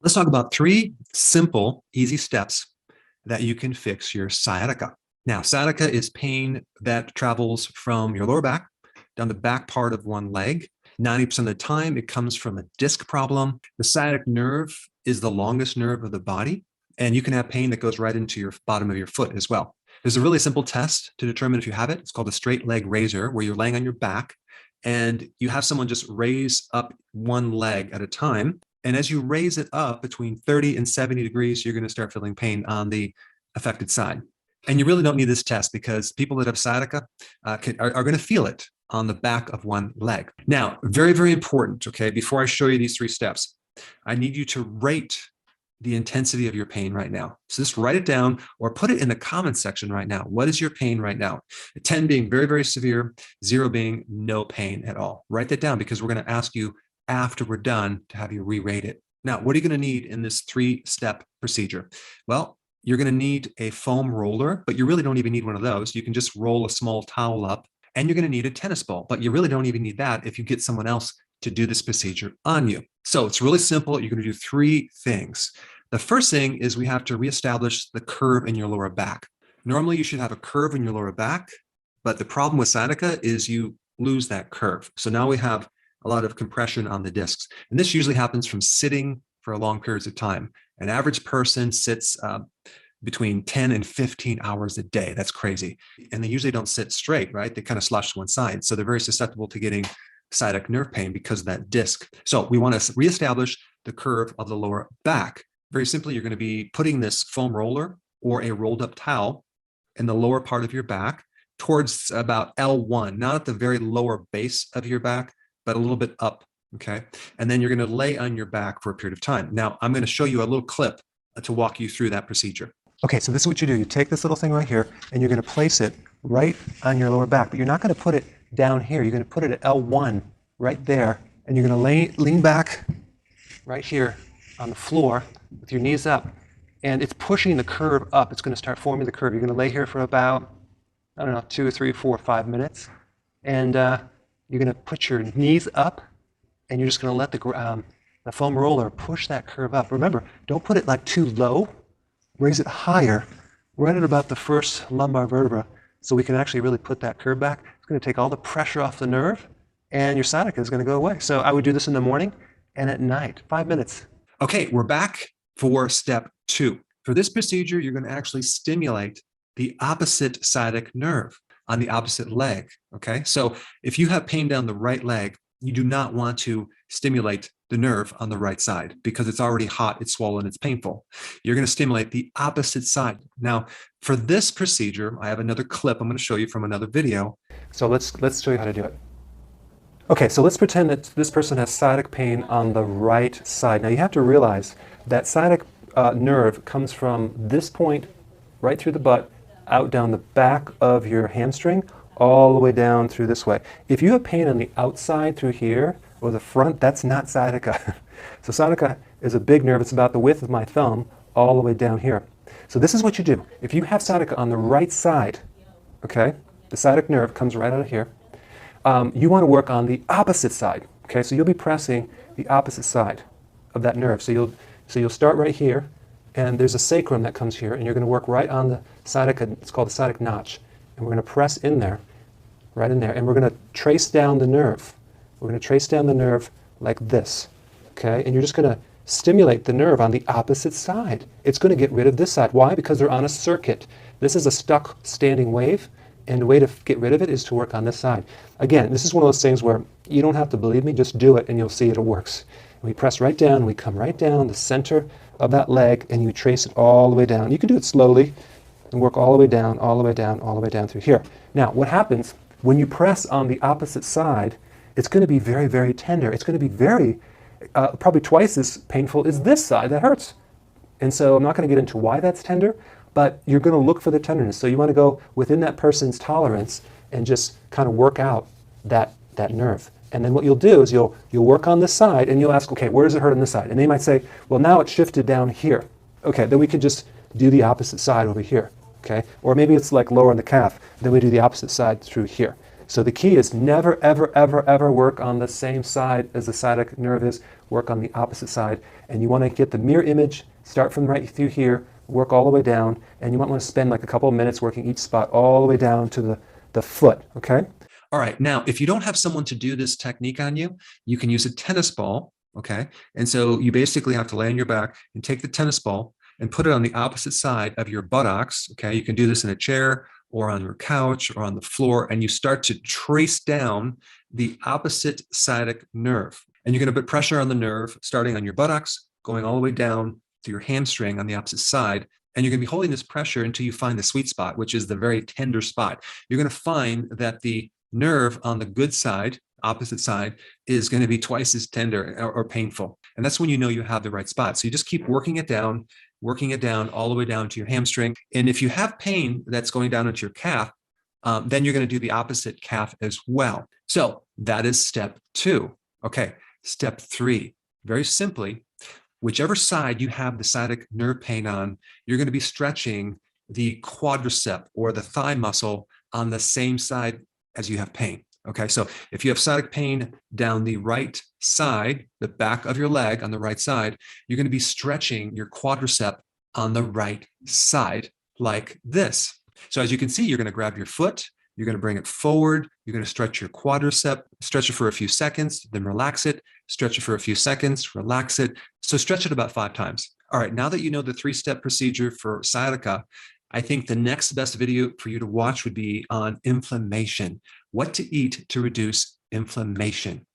Let's talk about three simple, easy steps that you can fix your sciatica. Now, sciatica is pain that travels from your lower back down the back part of one leg. 90% of the time, it comes from a disc problem. The sciatic nerve is the longest nerve of the body, and you can have pain that goes right into your bottom of your foot as well. There's a really simple test to determine if you have it. It's called a straight leg raiser, where you're laying on your back and you have someone just raise up one leg at a time. And as you raise it up between 30 and 70 degrees, you're going to start feeling pain on the affected side. And you really don't need this test because people that have sciatica are going to feel it on the back of one leg. Now, very, very important, okay, before I show you these three steps, I need you to rate the intensity of your pain right now. So just write it down or put it in the comment section right now. What is your pain right now? 10 being very, very severe, 0 being no pain at all. Write that down because we're going to ask you after we're done to have you re-rate it. Now, what are you going to need in this 3-step procedure? Well, you're going to need a foam roller, but you really don't even need one of those. You can just roll a small towel up, and you're going to need a tennis ball, but you really don't even need that if you get someone else to do this procedure on you. So it's really simple. You're going to do 3 things. The first thing is we have to reestablish the curve in your lower back. Normally, you should have a curve in your lower back, but the problem with sciatica is you lose that curve. So now we have a lot of compression on the discs. And this usually happens from sitting for long periods of time. An average person sits between 10 and 15 hours a day. That's crazy. And they usually don't sit straight, right? They kind of slouch to one side. So they're very susceptible to getting sciatic nerve pain because of that disc. So we want to reestablish the curve of the lower back. Very simply, you're going to be putting this foam roller or a rolled up towel in the lower part of your back towards about L1, not at the very lower base of your back, but a little bit up, okay? And then you're going to lay on your back for a period of time. Now, I'm going to show you a little clip to walk you through that procedure. Okay, so this is what you do. You take this little thing right here, and you're going to place it right on your lower back, but you're not going to put it down here. You're going to put it at L1 right there, and you're going to lean back right here on the floor with your knees up, and it's pushing the curve up. It's going to start forming the curve. You're going to lay here for about, I don't know, 2, 3, 4, 5 minutes, and you're going to put your knees up, and you're just going to let the foam roller push that curve up. Remember, don't put it like too low. Raise it higher, right at about the first lumbar vertebra, so we can actually really put that curve back. It's going to take all the pressure off the nerve, and your sciatica is going to go away. So I would do this in the morning and at night, 5 minutes. Okay, we're back for step 2. For this procedure, you're going to actually stimulate the opposite sciatic nerve on the opposite leg, okay? So if you have pain down the right leg, you do not want to stimulate the nerve on the right side because it's already hot, it's swollen, it's painful. You're going to stimulate the opposite side. Now, for this procedure, I have another clip I'm going to show you from another video. So let's show you how to do it. Okay, so let's pretend that this person has sciatic pain on the right side. Now you have to realize that sciatic nerve comes from this point right through the butt out down the back of your hamstring all the way down through this way. If you have pain on the outside through here or the front, that's not sciatica. So sciatica is a big nerve. It's about the width of my thumb all the way down here. So this is what you do. If you have sciatica on the right side, okay, the sciatic nerve comes right out of here. You want to work on the opposite side. Okay, so you'll be pressing the opposite side of that nerve. So you'll start right here, and there's a sacrum that comes here, and you're going to work right on the sciatica. It's called the sciatic notch, and we're going to press in there, right in there, and we're going to trace down the nerve. We're going to trace down the nerve like this. Okay, and you're just going to stimulate the nerve on the opposite side. It's going to get rid of this side. Why? Because they're on a circuit. This is a stuck standing wave. And the way to get rid of it is to work on this side. Again, this is one of those things where you don't have to believe me, just do it and you'll see it works. We press right down, we come right down the center of that leg and you trace it all the way down. You can do it slowly and work all the way down, all the way down, all the way down through here. Now, what happens when you press on the opposite side, it's going to be very, very tender. It's going to be very, probably twice as painful as this side that hurts. And so I'm not going to get into why that's tender, but you're going to look for the tenderness. So you want to go within that person's tolerance and just kind of work out that nerve. And then what you'll do is you'll work on this side and you'll ask, okay, where does it hurt on this side? And they might say, well, now it's shifted down here. Okay, then we can just do the opposite side over here. Okay, or maybe it's like lower in the calf. Then we do the opposite side through here. So the key is never, ever, ever, ever work on the same side as the sciatic nerve is. work on the opposite side. And you want to get the mirror image, start from right through here, work all the way down, and you might want to spend like a couple of minutes working each spot all the way down to the foot, okay? All right. Now, if you don't have someone to do this technique on you, you can use a tennis ball. Okay. And so you basically have to lay on your back and take the tennis ball and put it on the opposite side of your buttocks. Okay. You can do this in a chair or on your couch or on the floor, and you start to trace down the opposite sciatic nerve. And you're going to put pressure on the nerve starting on your buttocks, going all the way down to your hamstring on the opposite side. And you're going to be holding this pressure until you find the sweet spot, which is the very tender spot. You're going to find that the nerve on the good side, opposite side, is going to be twice as tender or painful. And that's when you know you have the right spot. So you just keep working it down all the way down to your hamstring. And if you have pain that's going down into your calf, then you're going to do the opposite calf as well. So that is step 2. Okay. Step 3, very simply, whichever side you have the sciatic nerve pain on, you're going to be stretching the quadricep or the thigh muscle on the same side as you have pain. Okay, so if you have sciatic pain down the right side, the back of your leg on the right side, you're going to be stretching your quadricep on the right side like this. So as you can see, you're going to grab your foot, you're going to bring it forward, you're going to stretch your quadricep, stretch it for a few seconds, then relax it, stretch it for a few seconds, relax it. So stretch it about 5 times. All right, now that you know the 3-step procedure for sciatica, I think the next best video for you to watch would be on inflammation. What to eat to reduce inflammation.